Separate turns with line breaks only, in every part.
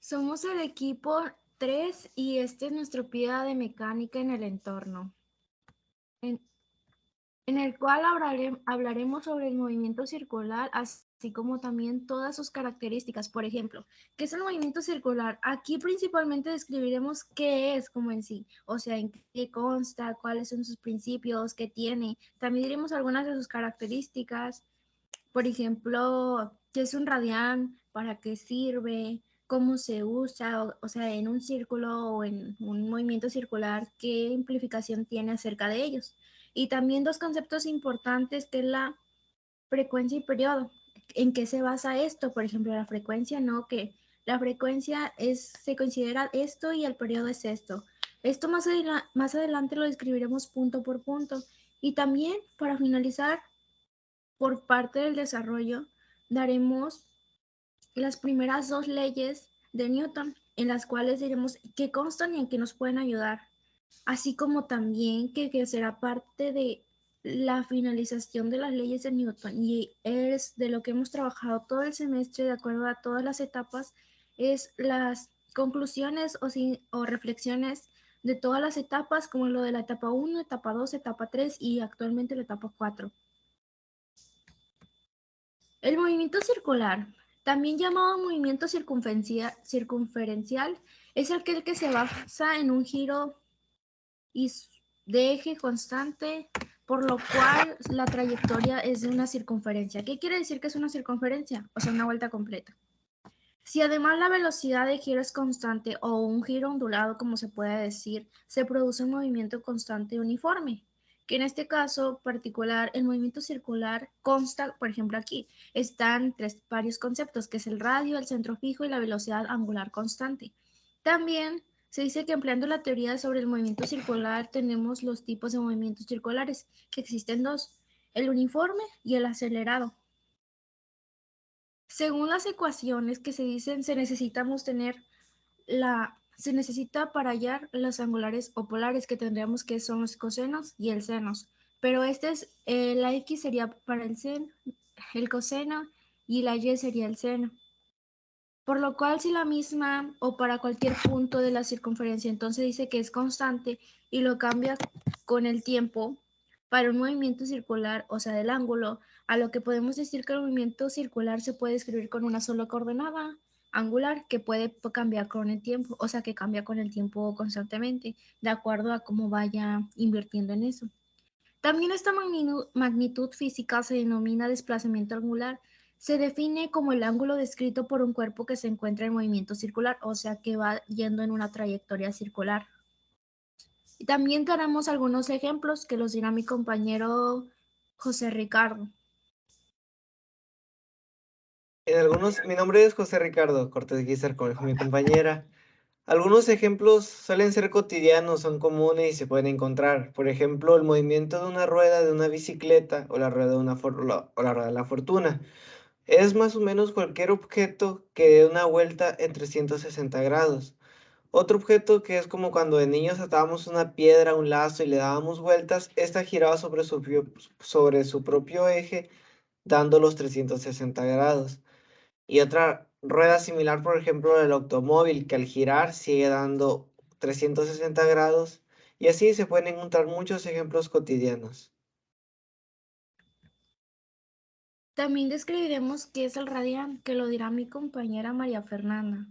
Somos el equipo 3 y este es nuestro PIA de mecánica en el entorno, en, en el cual hablaremos sobre el movimiento circular, así como también todas sus características. Por ejemplo, ¿qué es el movimiento circular? Aquí principalmente describiremos qué es como en sí, o sea, en qué consta, cuáles son sus principios, qué tiene. También diremos algunas de sus características. Por ejemplo, qué es un radián, para qué sirve, cómo se usa, o sea, en un círculo o en un movimiento circular, qué implicación tiene acerca de ellos. Y también dos conceptos importantes que es la frecuencia y periodo. ¿En qué se basa esto? Por ejemplo, la frecuencia, no, que la frecuencia se considera esto y el periodo es esto. Esto más adelante lo describiremos punto por punto. Y también, para finalizar, por parte del desarrollo, daremos las primeras dos leyes de Newton, en las cuales diremos qué constan y en qué nos pueden ayudar, así como también que será parte de la finalización de las leyes de Newton y es de lo que hemos trabajado todo el semestre de acuerdo a todas las etapas, es las conclusiones o reflexiones de todas las etapas, como lo de la etapa 1, etapa 2, etapa 3 y actualmente la etapa 4. El movimiento circular, también llamado movimiento circunferencial, es aquel que se basa en un giro de eje constante, por lo cual la trayectoria es de una circunferencia. ¿Qué quiere decir que es una circunferencia? O sea, una vuelta completa. Si además la velocidad de giro es constante o un giro ondulado, como se puede decir, se produce un movimiento constante uniforme, que en este caso particular el movimiento circular consta, por ejemplo aquí, están varios conceptos, que es el radio, el centro fijo y la velocidad angular constante. También se dice que empleando la teoría sobre el movimiento circular tenemos los tipos de movimientos circulares, que existen dos, el uniforme y el acelerado. Según las ecuaciones que se dicen, se necesita para hallar los angulares o polares que tendríamos que son los cosenos y el senos. Pero la X sería para el coseno y la Y sería el seno. Por lo cual si la misma o para cualquier punto de la circunferencia, entonces dice que es constante y lo cambia con el tiempo para un movimiento circular, o sea, del ángulo, a lo que podemos decir que el movimiento circular se puede escribir con una sola coordenada angular que puede cambiar con el tiempo, o sea, que cambia con el tiempo constantemente, de acuerdo a cómo vaya invirtiendo en eso. También esta magnitud física se denomina desplazamiento angular. Se define como el ángulo descrito por un cuerpo que se encuentra en movimiento circular, o sea que va yendo en una trayectoria circular. Y también tenemos algunos ejemplos que los dirá mi compañero José Ricardo.
Mi nombre es José Ricardo Cortés Guizar, como dijo mi compañera. Algunos ejemplos suelen ser cotidianos, son comunes y se pueden encontrar. Por ejemplo, el movimiento de una rueda de una bicicleta o la rueda de o la rueda de la fortuna. Es más o menos cualquier objeto que dé una vuelta en 360 grados. Otro objeto que es como cuando de niños atábamos una piedra a un lazo y le dábamos vueltas, esta giraba sobre su propio eje, dando los 360 grados. Y otra rueda similar, por ejemplo, el automóvil, que al girar sigue dando 360 grados. Y así se pueden encontrar muchos ejemplos cotidianos.
También describiremos qué es el radián, que lo dirá mi compañera María Fernanda.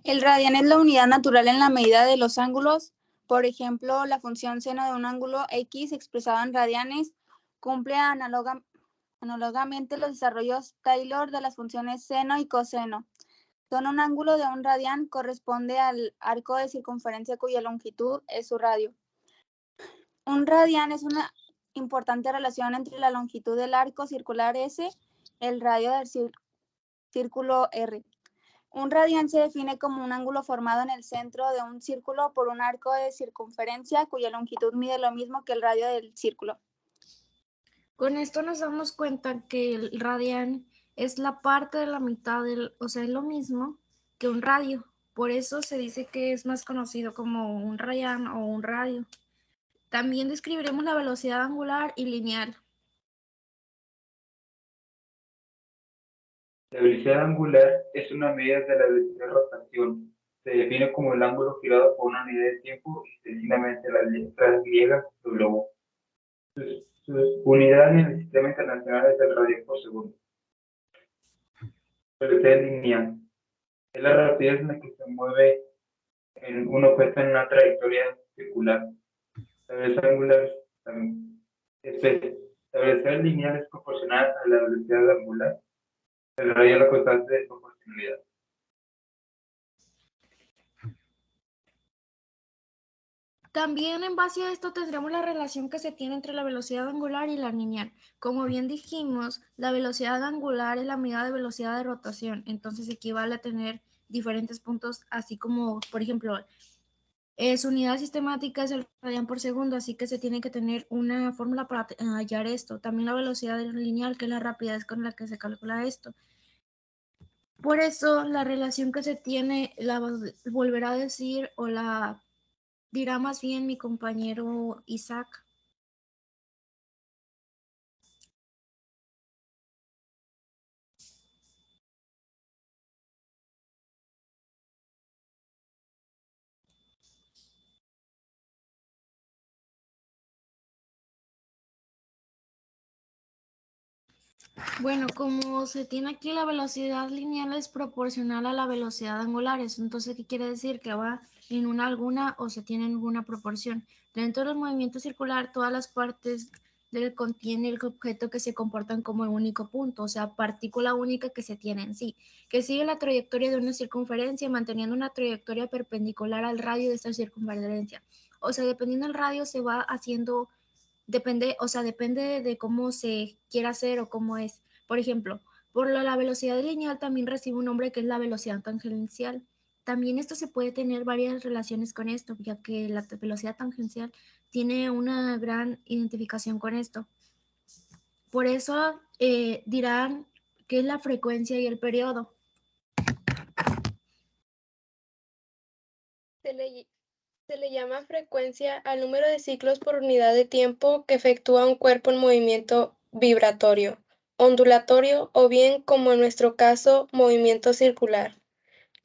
El radián es la unidad natural en la medida de los ángulos. Por ejemplo, la función seno de un ángulo X expresada en radianes cumple análogamente los desarrollos Taylor de las funciones seno y coseno. Un ángulo de un radián corresponde al arco de circunferencia cuya longitud es su radio. Un radián es una importante relación entre la longitud del arco circular S, el radio del círculo R. Un radián se define como un ángulo formado en el centro de un círculo por un arco de circunferencia cuya longitud mide lo mismo que el radio del círculo.
Con esto nos damos cuenta que el radián es la parte de la mitad o sea, es lo mismo que un radio. Por eso se dice que es más conocido como un radián o un radio. También describiremos la velocidad angular y lineal.
La velocidad angular es una medida de la velocidad de rotación. Se define como el ángulo girado por una unidad de tiempo y sencillamente las letras griegas W. Sus unidades en el sistema internacional es el radio por segundo. Velocidad lineal es la rapidez en la que se mueve un objeto en una trayectoria circular. La velocidad angular también. La velocidad lineal es proporcional a la velocidad angular. El radio es la constante de proporcionalidad.
También en base a esto tendremos la relación que se tiene entre la velocidad angular y la lineal. Como bien dijimos, la velocidad angular es la medida de velocidad de rotación, entonces equivale a tener diferentes puntos, así como, por ejemplo, su unidad sistemática es el radian por segundo, así que se tiene que tener una fórmula para hallar esto. También la velocidad lineal, que es la rapidez con la que se calcula esto. Por eso, la relación que se tiene, la volverá a decir o la dirá más bien mi compañero Isaac. Bueno, como se tiene aquí la velocidad lineal es proporcional a la velocidad angular, entonces, ¿qué quiere decir? Que va en una alguna o se tiene en alguna proporción. Dentro del movimiento circular, todas las partes contiene el objeto que se comportan como el único punto, o sea, partícula única que se tiene en sí, que sigue la trayectoria de una circunferencia manteniendo una trayectoria perpendicular al radio de esta circunferencia. O sea, dependiendo del radio se va haciendo. Depende, o sea, depende de cómo se quiera hacer o cómo es. Por ejemplo, por la velocidad lineal también recibe un nombre que es la velocidad tangencial. También esto se puede tener varias relaciones con esto, ya que la velocidad tangencial tiene una gran identificación con esto. Por eso dirán qué es la frecuencia y el periodo.
Se le llama frecuencia al número de ciclos por unidad de tiempo que efectúa un cuerpo en movimiento vibratorio, ondulatorio o bien, como en nuestro caso, movimiento circular.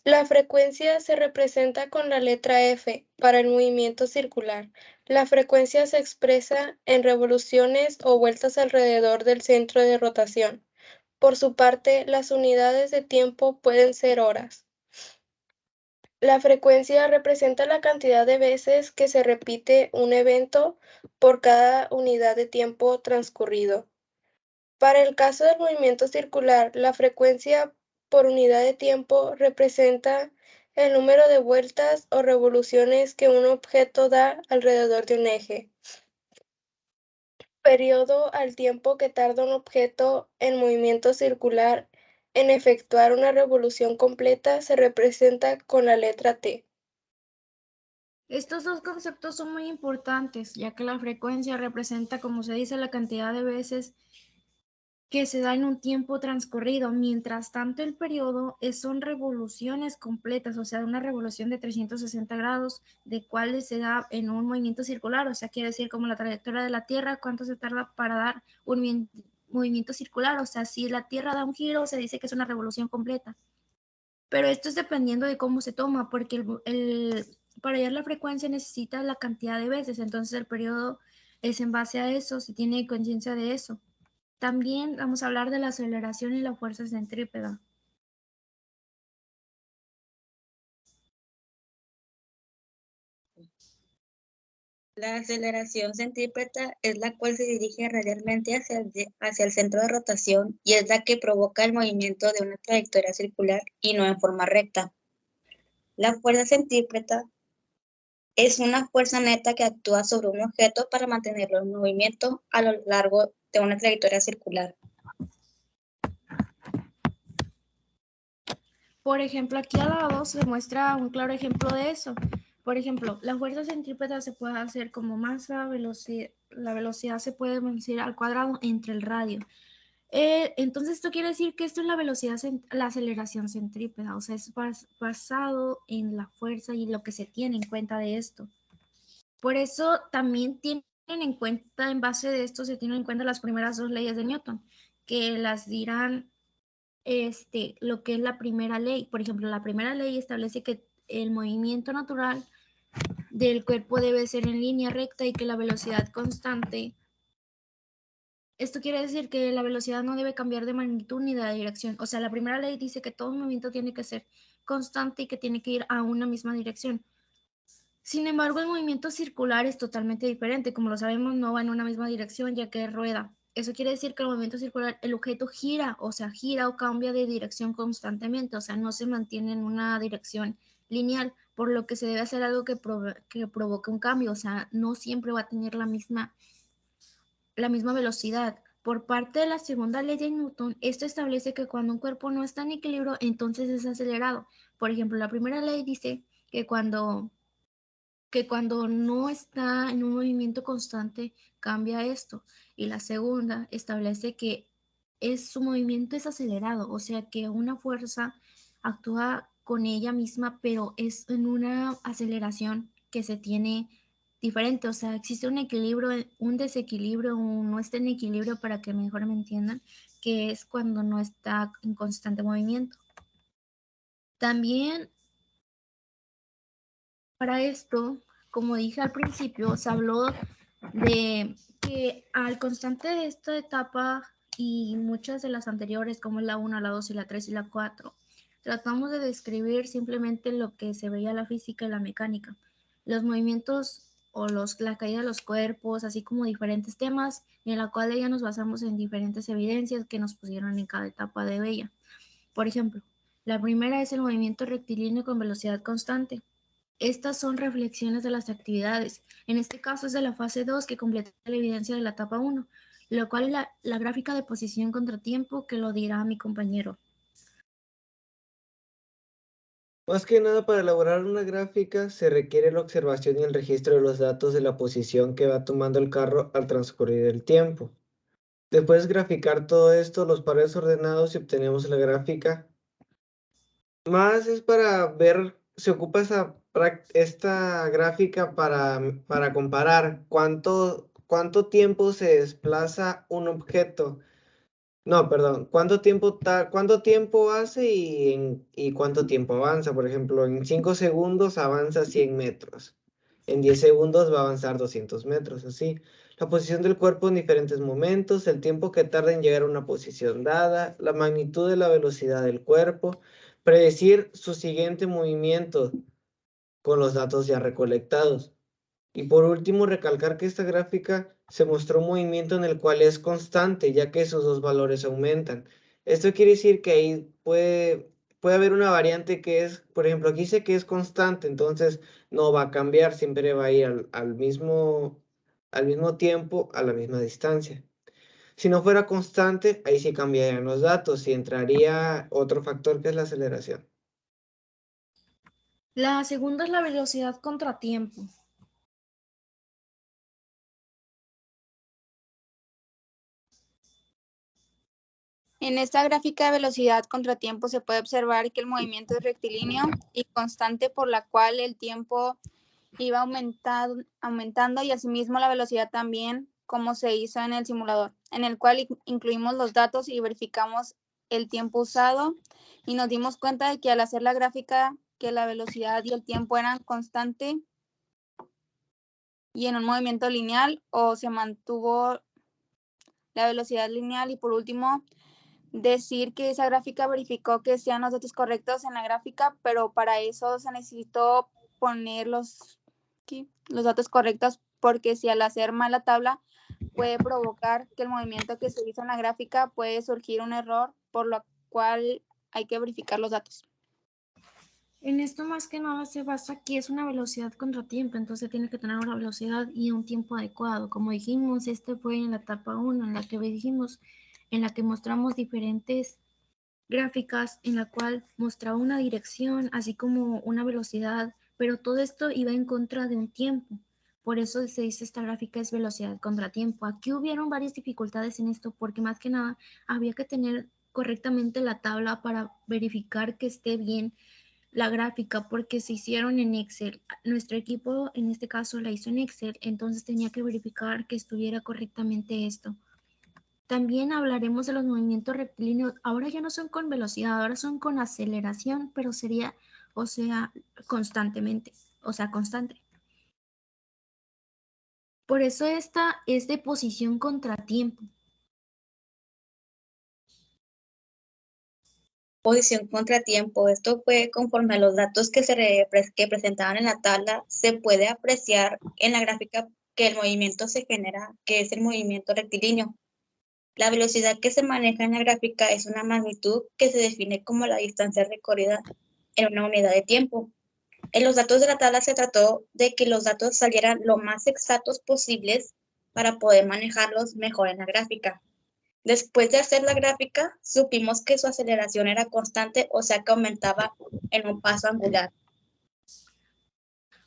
La frecuencia se representa con la letra F para el movimiento circular. La frecuencia se expresa en revoluciones o vueltas alrededor del centro de rotación. Por su parte, las unidades de tiempo pueden ser horas. La frecuencia representa la cantidad de veces que se repite un evento por cada unidad de tiempo transcurrido. Para el caso del movimiento circular, la frecuencia por unidad de tiempo representa el número de vueltas o revoluciones que un objeto da alrededor de un eje. Periodo al tiempo que tarda un objeto en movimiento circular en efectuar una revolución completa se representa con la letra T.
Estos dos conceptos son muy importantes, ya que la frecuencia representa, como se dice, la cantidad de veces que se da en un tiempo transcurrido. Mientras tanto, el periodo son revoluciones completas, o sea, una revolución de 360 grados, de cuáles se da en un movimiento circular, o sea, quiere decir como la trayectoria de la Tierra, cuánto se tarda para dar un movimiento circular, o sea, si la Tierra da un giro, se dice que es una revolución completa. Pero esto es dependiendo de cómo se toma, porque para hallar la frecuencia necesita la cantidad de veces, entonces el periodo es en base a eso, se tiene conciencia de eso. También vamos a hablar de la aceleración y la fuerza centrípeta.
La aceleración centrípeta es la cual se dirige radialmente hacia el centro de rotación y es la que provoca el movimiento de una trayectoria circular y no en forma recta. La fuerza centrípeta es una fuerza neta que actúa sobre un objeto para mantenerlo en movimiento a lo largo de una trayectoria circular.
Por ejemplo, aquí al lado se muestra un claro ejemplo de eso. Por ejemplo, la fuerza centrípeta se puede hacer como masa, la velocidad se puede decir al cuadrado entre el radio. Entonces esto quiere decir que esto es la velocidad, la aceleración centrípeta, o sea, es basado en la fuerza y lo que se tiene en cuenta de esto. Por eso también tienen en cuenta, en base de esto se tienen en cuenta las primeras dos leyes de Newton, que las dirán lo que es la primera ley. Por ejemplo, la primera ley establece que el movimiento natural del cuerpo debe ser en línea recta y que la velocidad constante. Esto quiere decir que la velocidad no debe cambiar de magnitud ni de dirección. O sea, la primera ley dice que todo movimiento tiene que ser constante y que tiene que ir a una misma dirección. Sin embargo, el movimiento circular es totalmente diferente. Como lo sabemos, no va en una misma dirección ya que es rueda. Eso quiere decir que el movimiento circular, el objeto gira o cambia de dirección constantemente. O sea, no se mantiene en una dirección lineal, por lo que se debe hacer algo que provoque un cambio. O sea, no siempre va a tener la misma velocidad. Por parte de la segunda ley de Newton, esto establece que cuando un cuerpo no está en equilibrio, entonces es acelerado. Por ejemplo, la primera ley dice que cuando no está en un movimiento constante, cambia esto. Y la segunda establece que su movimiento es acelerado, o sea que una fuerza actúa con ella misma, pero es en una aceleración que se tiene diferente, o sea, existe un equilibrio, un desequilibrio, no está en equilibrio, para que mejor me entiendan, que es cuando no está en constante movimiento. También para esto, como dije al principio, se habló de que al constante de esta etapa y muchas de las anteriores, como la 1, la 2 y la 3 y la 4, tratamos de describir simplemente lo que se veía en la física y la mecánica, los movimientos o la caída de los cuerpos, así como diferentes temas, en la cual ya nos basamos en diferentes evidencias que nos pusieron en cada etapa de ella. Por ejemplo, la primera es el movimiento rectilíneo con velocidad constante. Estas son reflexiones de las actividades. En este caso es de la fase 2 que completa la evidencia de la etapa 1, lo cual es la gráfica de posición contratiempo, que lo dirá mi compañero.
Más que nada, para elaborar una gráfica se requiere la observación y el registro de los datos de la posición que va tomando el carro al transcurrir el tiempo. Después de graficar todo esto, los pares ordenados y obtenemos la gráfica. Más es para ver, se ocupa esta gráfica para comparar cuánto tiempo se desplaza un objeto. No, perdón, cuánto tiempo hace y cuánto tiempo avanza. Por ejemplo, en 5 segundos avanza 100 metros. En 10 segundos va a avanzar 200 metros, así. La posición del cuerpo en diferentes momentos, el tiempo que tarda en llegar a una posición dada, la magnitud de la velocidad del cuerpo, predecir su siguiente movimiento con los datos ya recolectados. Y por último, recalcar que esta gráfica se mostró un movimiento en el cual es constante, ya que esos dos valores aumentan. Esto quiere decir que ahí puede haber una variante que es, por ejemplo, aquí dice que es constante, entonces no va a cambiar, siempre va a ir al mismo tiempo, a la misma distancia. Si no fuera constante, ahí sí cambiarían los datos y entraría otro factor que es la aceleración.
La segunda es la velocidad contratiempo.
En esta gráfica de velocidad contratiempo se puede observar que el movimiento es rectilíneo y constante, por la cual el tiempo iba aumentando y asimismo la velocidad también, como se hizo en el simulador, en el cual incluimos los datos y verificamos el tiempo usado, y nos dimos cuenta de que al hacer la gráfica, que la velocidad y el tiempo eran constantes y en un movimiento lineal, o se mantuvo la velocidad lineal. Y por último, decir que esa gráfica verificó que sean los datos correctos en la gráfica, pero para eso se necesitó poner los datos correctos, porque si al hacer mal la tabla puede provocar que el movimiento que se hizo en la gráfica puede surgir un error, por lo cual hay que verificar los datos.
En esto más que nada se basa que es una velocidad contratiempo, entonces tiene que tener una velocidad y un tiempo adecuado. Como dijimos, este fue en la etapa 1, en la que mostramos diferentes gráficas, en la cual mostraba una dirección, así como una velocidad, pero todo esto iba en contra de un tiempo. Por eso se dice esta gráfica es velocidad contratiempo. Aquí hubieron varias dificultades en esto, porque más que nada había que tener correctamente la tabla para verificar que esté bien la gráfica, porque se hicieron en Excel. Nuestro equipo en este caso la hizo en Excel, entonces tenía que verificar que estuviera correctamente esto. También hablaremos de los movimientos rectilíneos. Ahora ya no son con velocidad, ahora son con aceleración, pero sería, o sea, constantemente, o sea, constante. Por eso esta es de posición contratiempo.
Posición contratiempo. Esto fue conforme a los datos que que presentaban en la tabla, se puede apreciar en la gráfica que el movimiento se genera, que es el movimiento rectilíneo. La velocidad que se maneja en la gráfica es una magnitud que se define como la distancia recorrida en una unidad de tiempo. En los datos de la tabla se trató de que los datos salieran lo más exactos posibles para poder manejarlos mejor en la gráfica. Después de hacer la gráfica, supimos que su aceleración era constante, o sea que aumentaba en un paso angular.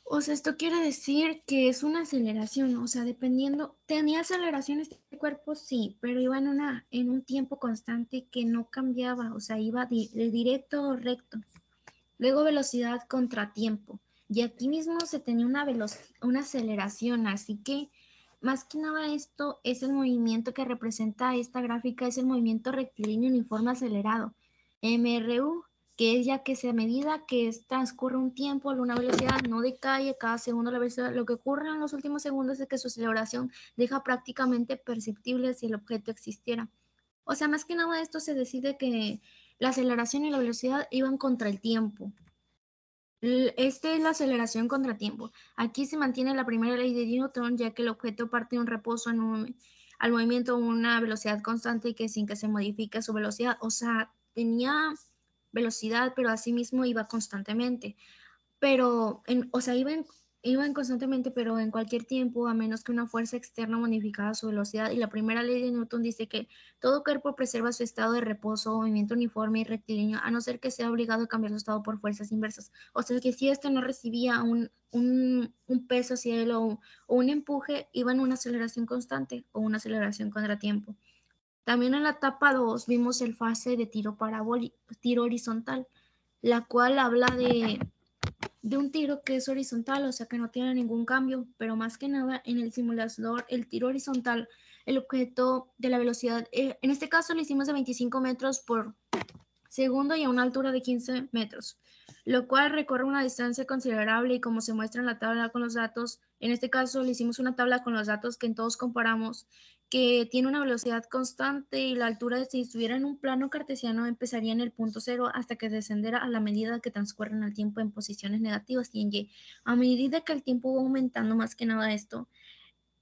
O sea, esto quiere decir que es una aceleración, o sea, dependiendo, tenía aceleración este cuerpo, sí, pero iba en un tiempo constante que no cambiaba, o sea, iba de directo o recto. Luego velocidad contra tiempo. Y aquí mismo se tenía una aceleración, así que más que nada esto es el movimiento que representa esta gráfica, es el movimiento rectilíneo uniforme acelerado, MRU, que es ya que a medida que transcurre un tiempo, una velocidad no decae cada segundo la velocidad. Lo que ocurre en los últimos segundos es que su aceleración deja prácticamente perceptible si el objeto existiera. O sea, más que nada esto se decide que la aceleración y la velocidad iban contra el tiempo. Esta es la aceleración contra tiempo. Aquí se mantiene la primera ley de Newton, ya que el objeto parte de un reposo al movimiento a una velocidad constante que sin que se modifique su velocidad. O sea, tenía velocidad, pero asimismo iba constantemente. Pero, o sea, iban constantemente, pero en cualquier tiempo, a menos que una fuerza externa modificara su velocidad. Y la primera ley de Newton dice que todo cuerpo preserva su estado de reposo, movimiento uniforme y rectilíneo, a no ser que sea obligado a cambiar su estado por fuerzas inversas. O sea, que si este no recibía un peso hacia él o un empuje, iba en una aceleración constante o una aceleración contratiempo. También en la etapa 2 vimos el fase de tiro horizontal, la cual habla de un tiro que es horizontal, o sea que no tiene ningún cambio, pero más que nada en el simulador, el tiro horizontal, el objeto de la velocidad, en este caso lo hicimos de 25 metros por segundo y a una altura de 15 metros, lo cual recorre una distancia considerable y como se muestra en la tabla con los datos, en este caso le hicimos una tabla con los datos que en todos comparamos, que tiene una velocidad constante y la altura, si estuviera en un plano cartesiano, empezaría en el punto cero hasta que descendiera a la medida que transcurre el tiempo en posiciones negativas y en Y. A medida que el tiempo va aumentando, más que nada esto,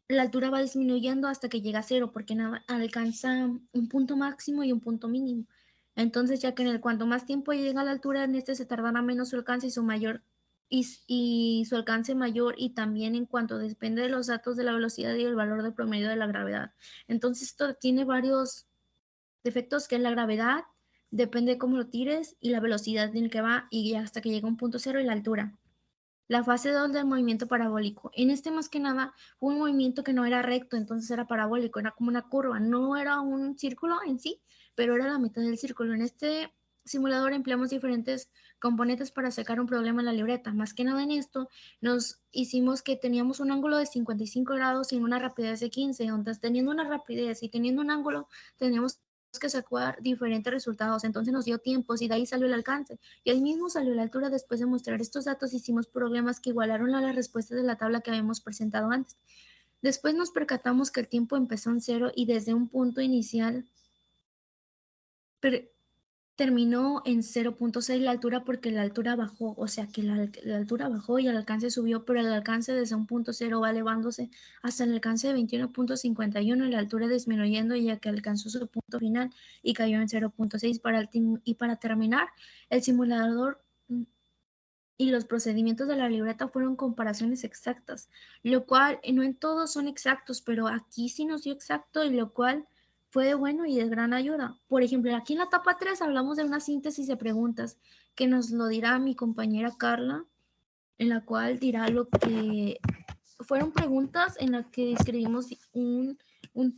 la altura va disminuyendo hasta que llega a cero, porque alcanza un punto máximo y un punto mínimo. Entonces, ya que en el cuanto más tiempo llega a la altura, en este se tardará menos su alcance y su alcance mayor, y también en cuanto depende de los datos de la velocidad y el valor de promedio de la gravedad. Entonces, esto tiene varios defectos, que es la gravedad, depende de cómo lo tires, y la velocidad en la que va, y hasta que llega a un punto cero, y la altura. La fase 2 del movimiento parabólico. En este más que nada fue un movimiento que no era recto, entonces era parabólico, era como una curva, no era un círculo en sí, pero era la mitad del círculo. En este simulador empleamos diferentes componentes para sacar un problema en la libreta. Más que nada en esto nos hicimos que teníamos un ángulo de 55 grados y una rapidez de 15, entonces teniendo una rapidez y teniendo un ángulo teníamos que sacar diferentes resultados, entonces nos dio tiempos y de ahí salió el alcance. Y ahí mismo salió la altura. Después de mostrar estos datos, hicimos problemas que igualaron a las respuestas de la tabla que habíamos presentado antes. Después nos percatamos que el tiempo empezó en cero y desde un punto inicial terminó en 0.6 la altura, porque la altura bajó, o sea que la altura bajó y el alcance subió, pero el alcance desde un punto cero va elevándose hasta el alcance de 21.51 y la altura disminuyendo ya que alcanzó su punto final y cayó en 0.6 y para terminar el simulador y los procedimientos de la libreta fueron comparaciones exactas, lo cual no en todos son exactos, pero aquí sí nos dio exacto, y lo cual fue de bueno y de gran ayuda. Por ejemplo, aquí en la etapa 3 hablamos de una síntesis de preguntas que nos lo dirá mi compañera Carla, en la cual dirá lo que fueron preguntas en las que escribimos un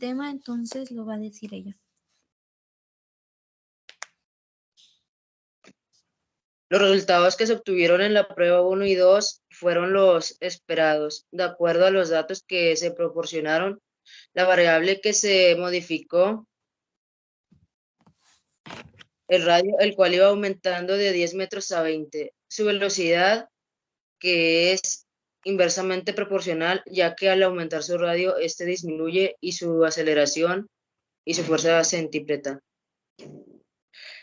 tema, entonces lo va a decir ella.
Los resultados que se obtuvieron en la prueba 1 y 2 fueron los esperados. De acuerdo a los datos que se proporcionaron, la variable que se modificó el radio, el cual iba aumentando de 10 metros a 20. Su velocidad, que es inversamente proporcional, ya que al aumentar su radio, este disminuye y su aceleración y su fuerza centípeta.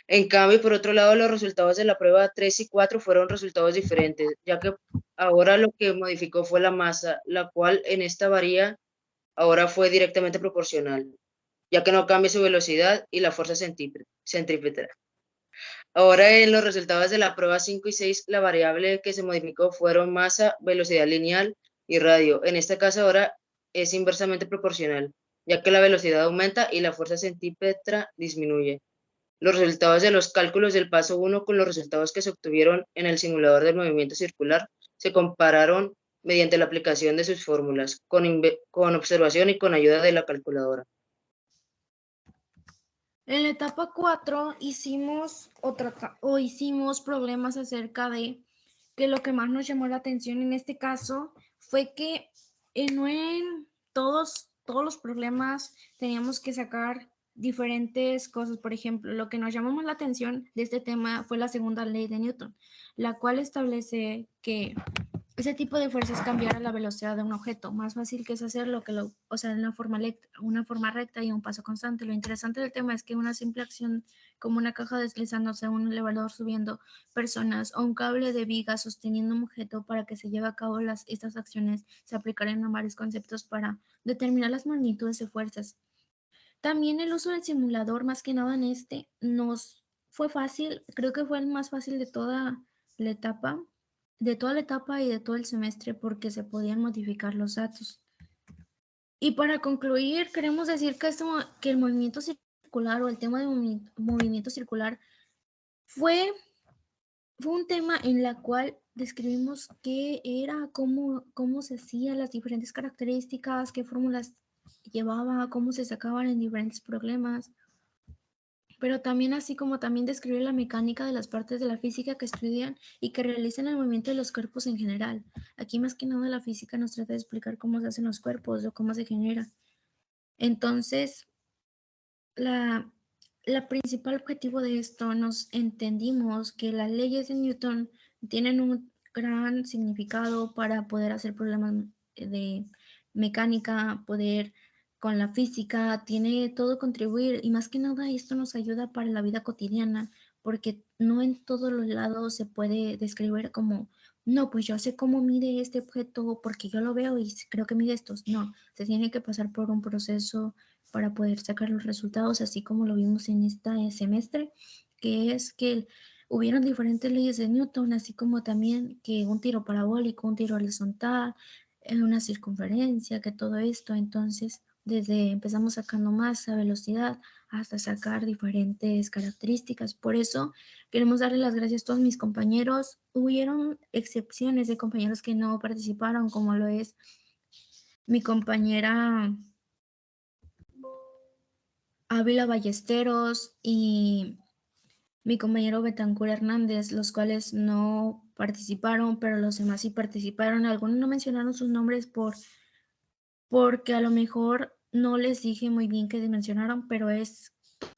En cambio, por otro lado, los resultados de la prueba 3 y 4 fueron resultados diferentes, ya que ahora lo que modificó fue la masa, la cual en esta varía, ahora fue directamente proporcional, ya que no cambia su velocidad y la fuerza centrípeta. Ahora en los resultados de la prueba 5 y 6, la variable que se modificó fueron masa, velocidad lineal y radio. En este caso ahora es inversamente proporcional, ya que la velocidad aumenta y la fuerza centípeta disminuye. Los resultados de los cálculos del paso 1 con los resultados que se obtuvieron en el simulador del movimiento circular se compararon mediante la aplicación de sus fórmulas, con observación y con ayuda de la calculadora.
En la etapa 4 hicimos problemas acerca de que lo que más nos llamó la atención en este caso fue que no en todos los problemas teníamos que sacar diferentes cosas. Por ejemplo, lo que nos llamó más la atención de este tema fue la segunda ley de Newton, la cual establece que ese tipo de fuerzas cambiará la velocidad de un objeto. Más fácil que es hacerlo que en una forma recta y a un paso constante. Lo interesante del tema es que una simple acción como una caja deslizándose, un elevador subiendo personas o un cable de viga sosteniendo un objeto para que se lleve a cabo estas acciones se aplicarán a varios conceptos para determinar las magnitudes de fuerzas. También el uso del simulador, más que nada en nos fue fácil, creo que fue el más fácil de toda la etapa y de todo el semestre porque se podían modificar los datos. Y para concluir, queremos decir que el movimiento circular o el tema de movimiento circular fue un tema en la cual describimos qué era, cómo se hacía, las diferentes características, qué fórmulas llevaba, cómo se sacaban en diferentes problemas. Pero también así como también describe la mecánica de las partes de la física que estudian y que realizan el movimiento de los cuerpos en general. Aquí más que nada la física nos trata de explicar cómo se hacen los cuerpos o cómo se genera. Entonces, la principal objetivo de esto nos entendimos que las leyes de Newton tienen un gran significado para poder hacer problemas de mecánica, poder con la física, tiene todo contribuir y más que nada esto nos ayuda para la vida cotidiana porque no en todos los lados se puede describir como, no, pues yo sé cómo mide este objeto porque yo lo veo y creo que mide estos. No, se tiene que pasar por un proceso para poder sacar los resultados, así como lo vimos en este semestre, que es que hubieron diferentes leyes de Newton, así como también que un tiro parabólico, un tiro horizontal, una circunferencia, que todo esto, entonces desde empezamos sacando masa, velocidad, hasta sacar diferentes características. Por eso queremos darle las gracias a todos mis compañeros. Hubieron excepciones de compañeros que no participaron, como lo es mi compañera Ávila Ballesteros y mi compañero Betancur Hernández, los cuales no participaron, pero los demás sí participaron. Algunos no mencionaron sus nombres porque a lo mejor no les dije muy bien que mencionaron, pero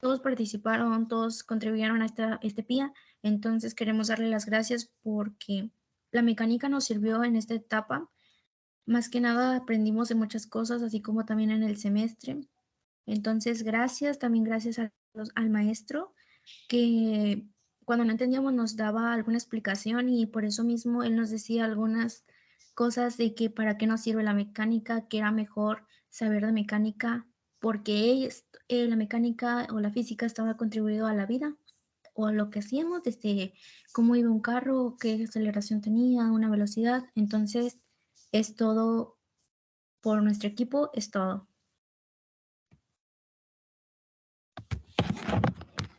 todos participaron, todos contribuyeron a este PIA. Entonces queremos darle las gracias porque la mecánica nos sirvió en esta etapa. Más que nada aprendimos de muchas cosas, así como también en el semestre. Entonces, también gracias al maestro que cuando no entendíamos nos daba alguna explicación y por eso mismo él nos decía algunas cosas de que para qué nos sirve la mecánica, que era mejor saber de mecánica porque la mecánica o la física estaba contribuyendo a la vida o a lo que hacíamos, desde cómo iba un carro, qué aceleración tenía, una velocidad. Entonces, es todo por nuestro equipo, es todo.